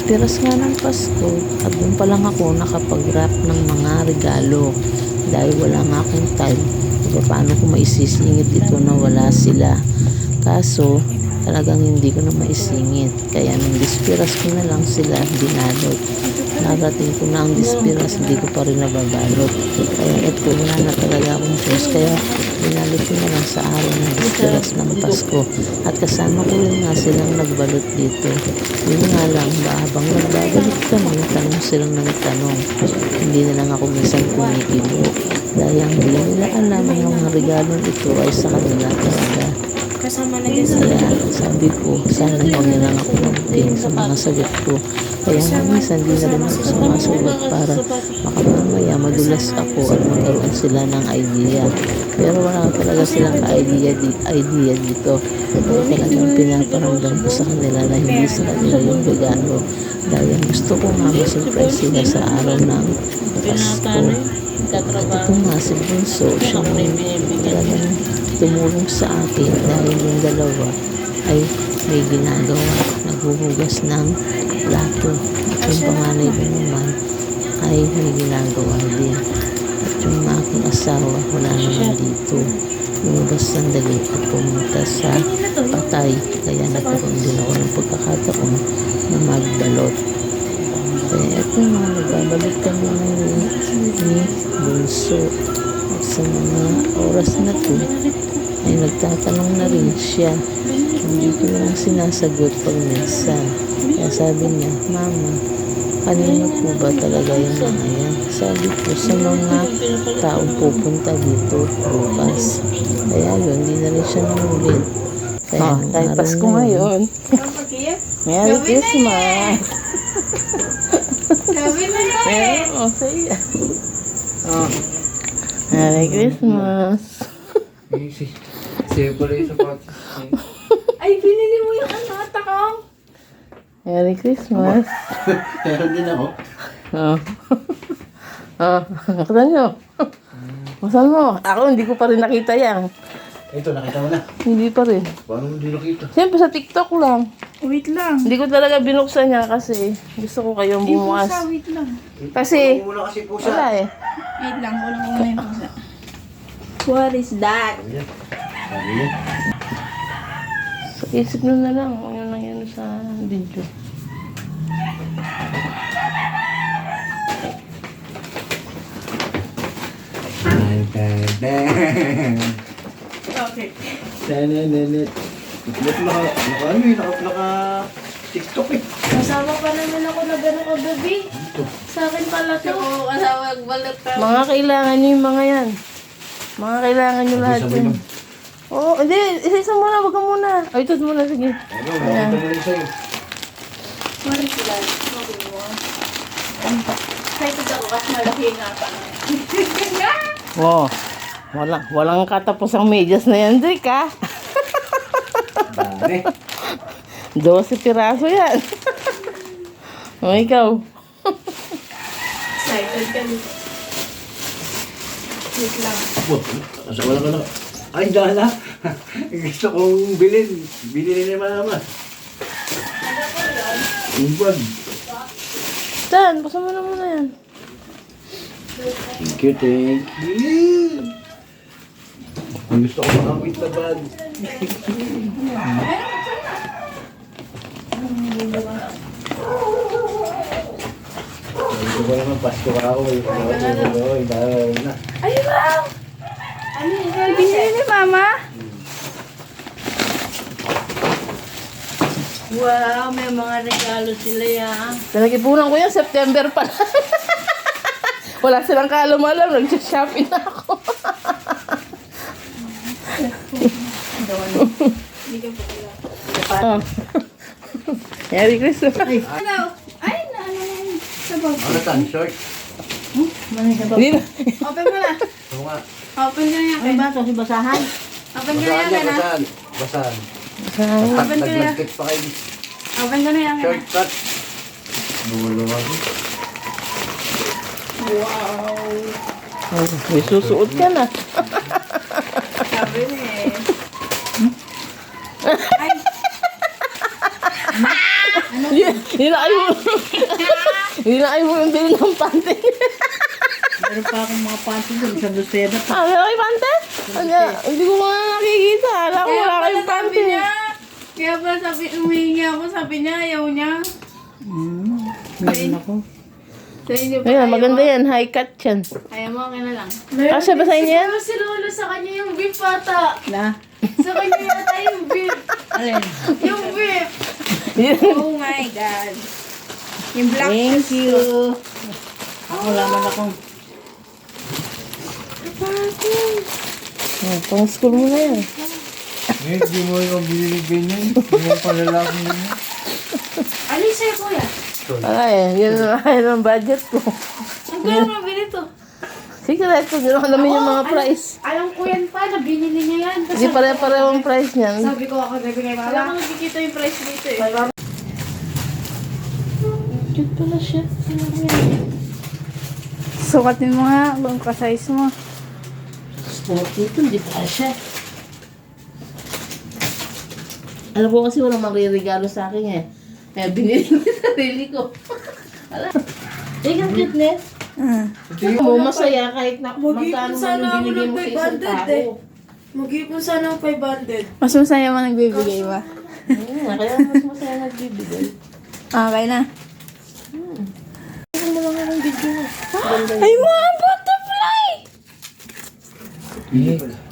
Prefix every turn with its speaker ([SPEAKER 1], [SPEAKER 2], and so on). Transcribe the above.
[SPEAKER 1] Piras nga ng Pasko at doon pa lang ako nakapag-wrap ng mga regalo dahil wala nga akong time kung paano ko maisisingit ito na wala sila. Kaso talagang hindi ko na maisingit, kaya nung dispiras ko na lang sila binalot. Narating ko na ang dispiras, hindi ko pa rin nababalot, kaya ito wala na talaga akong choice, kaya binalot ko na lang sa araw ng dispiras ng Pasko. At kasama ko rin nga silang nagbalot dito. Yun nga lang ba, habang nagbabalot kami, tanong silang nagtanong, hindi na lang ako minsan kumikibo dahil hindi nila alam yung mga regalong ito ay sa kanila talaga.
[SPEAKER 2] Kasama na din sa
[SPEAKER 1] Kaya sabi ko, sana huwag na lang ako magting sa mga sagot ko. Kaya nga minsan di na rin ako sumasagot para makamamaya madulas ako at magkaroon sila ng idea. Pero wala talaga silang idea dito. Kaya talagang pinaparamdam ko sa kanila na hindi sa kanila yung regalo. Dahil gusto ko nga masurprise sila sa araw ng Pasko. At ito nga si Bunso, siya talagang tumulong sa akin dahil yung dalawa ay may ginagawa, naghuhugas ng plato. At yung panganay ko naman ay may ginagawa din. At yung aking asawa wala naman dito. Lumabas sandali at pumunta sa patay. Kaya nagkaroon din ako ng pagkakataon na magbalot. Kaya ito nga, nagbabalot kami ngayon ni Bunso. At sa mga oras na to ay nagtatanong na rin siya. Hindi ko lang sinasagot pag minsan. Kaya sabi niya, Mama, kanino po ba talaga yung mga yan? Sabi ko, sa mga taong pupunta dito bukas. Kaya yun, hindi na rin siya nangulit. Kaya
[SPEAKER 3] Dahil Pasko ngayon. Merry Christmas! Oh, say oh. Merry Christmas!
[SPEAKER 4] Sa'yo pala yung sapatos.
[SPEAKER 2] Ay, binili mo yung takang.
[SPEAKER 3] Merry Christmas!
[SPEAKER 4] Meron din ako.
[SPEAKER 3] Oh. Oh, nakita nyo? Masan mo? Ako, hindi ko pa rin nakita yan.
[SPEAKER 4] Ito, nakita mo na.
[SPEAKER 3] Hindi pa rin.
[SPEAKER 4] Paano mo hindi nakita?
[SPEAKER 3] Siyempre sa TikTok lang.
[SPEAKER 2] Wait lang.
[SPEAKER 3] Hindi ko talaga binuksan niya kasi gusto ko kayong bumukas.
[SPEAKER 2] Wait lang.
[SPEAKER 3] Kasi,
[SPEAKER 4] Muna kasi pusa.
[SPEAKER 3] wala eh.
[SPEAKER 2] Wait lang, kulang ko na yung pusa. What is that?
[SPEAKER 4] Sabi niya. Sabi niya.
[SPEAKER 3] So, isip nyo na lang kung yun lang yan sa video.
[SPEAKER 2] Okay.
[SPEAKER 4] Nenet. Naka TikTok eh.
[SPEAKER 2] Kasama pa naman ako na gano'ng kagabi. Sa akin pala to. Oo, kasama magbalot ka.
[SPEAKER 3] Mga kailangan nyo yung mga yan. Mga kailangan nyo lahat
[SPEAKER 4] Sabay
[SPEAKER 3] yun.
[SPEAKER 4] lang.
[SPEAKER 3] Oo, hindi. Isa-isa muna, wag ka muna. Ay, ito muna, sige.
[SPEAKER 4] Ano, makita mo rin sa'yo.
[SPEAKER 2] Mari sila. Excited ako kasi malaki nga pa.
[SPEAKER 3] Oo. Walang katapos ang medyas na yan, Drake, ha?
[SPEAKER 4] Dami.
[SPEAKER 3] 12 piraso yan. O, ikaw.
[SPEAKER 2] Excited ka dito. Wait lang.
[SPEAKER 4] Wala ka na. Ay, dala. Gusto kong bilhin. Bilhin ni Mama. Yung bag.
[SPEAKER 3] Saan? Basta mo na muna yan.
[SPEAKER 4] Thank you, thank you. Ang gusto ko makamit na bag. Ito ba naman, Pasko ka ako. Ay, dahil na.
[SPEAKER 2] Ay, wow! Ano yung binili ni Mama? Wow, may mga regalo sila yan.
[SPEAKER 3] Pinag-ipunan ko yan, September pa lang. Wala silang kaalam-alam, nag-shopping na ako.
[SPEAKER 2] Hindi ka pa
[SPEAKER 3] Oh. Merry Christmas.
[SPEAKER 2] Hello! Ay, na ano yan? Sa bag.
[SPEAKER 4] Ano tan, short?
[SPEAKER 3] Hindi na.
[SPEAKER 2] Open mo na.
[SPEAKER 4] Oo nga.
[SPEAKER 2] Open ka na yan. Ay, ba? Kasi basahan. Open ka na yan,
[SPEAKER 4] Basahan niya,
[SPEAKER 2] na.
[SPEAKER 4] basahan. Basahan.
[SPEAKER 2] Open ko yan.
[SPEAKER 4] Nag-nagkit pa kayo.
[SPEAKER 2] Open ka na yan, na.
[SPEAKER 4] Shortcut. Bumulungan.
[SPEAKER 2] Wow!
[SPEAKER 3] Oh, may susuot ka na.
[SPEAKER 2] Sabi niya eh. Ay! Ano
[SPEAKER 3] Hindi na kayo. Hindi na kayo yung bilhin ng pante.
[SPEAKER 1] Meron pa akong mga panty doon, isang dosena pa.
[SPEAKER 3] Ah, meron kayo pante? Hindi ko nga nakikita. Alam ko wala kayong
[SPEAKER 2] sabi
[SPEAKER 3] pante.
[SPEAKER 2] niya, kaya pala sabi, umihingi ako, sabi niya, ayaw niya.
[SPEAKER 1] Meron ako.
[SPEAKER 2] Sa inyo pa,
[SPEAKER 3] Ayan, maganda yan. High cut yan.
[SPEAKER 2] ayaw mo, okay na lang.
[SPEAKER 3] Kasya ba sa inyo yan?
[SPEAKER 2] Siguro si Lolo sa kanya yung beef ata.
[SPEAKER 1] Na?
[SPEAKER 2] Sa kanya yata yung beef.
[SPEAKER 1] Alin?
[SPEAKER 2] Yung beef. Oh my God. Yung black.
[SPEAKER 1] Thank you. Ako laman akong
[SPEAKER 3] Pang school mo na yan.
[SPEAKER 4] Hindi mo yung binibigay niyan. Hindi mo palalaki niyan.
[SPEAKER 2] Ano yung sa'yo, kuya?
[SPEAKER 3] Ay, yun ang budget ko.
[SPEAKER 2] Ang gano'n mabili to.
[SPEAKER 3] Secret ko, hindi ko alamin yung mga price.
[SPEAKER 2] Alam ko yan pa, nabinili niya yan.
[SPEAKER 3] Hindi pare-pareho ang price niyan.
[SPEAKER 2] Sabi ko ako gabi kay Mama. Wala ko nakikita yung price dito eh.
[SPEAKER 3] Cute pala siya.
[SPEAKER 2] Sukatin mo nga kung ka-size mo.
[SPEAKER 3] Sporty ito, hindi pa siya. Alam ko kasi walang magre-regalo sa akin eh. Kaya binili ko yung sarili ko. Alam. Ang cuteness. Tingnan mo, masaya kahit na magkano man yung binigay mo sa isang tao.
[SPEAKER 2] Mag-ipon sana ng 500.
[SPEAKER 5] Mas masaya mo nagbibigay ba?
[SPEAKER 3] Kaya mas masaya nagbibigay.
[SPEAKER 5] Okay na.
[SPEAKER 3] Tingnan mo lang ang video mo.
[SPEAKER 5] Ay, mga butterfly!
[SPEAKER 4] Hindi pala.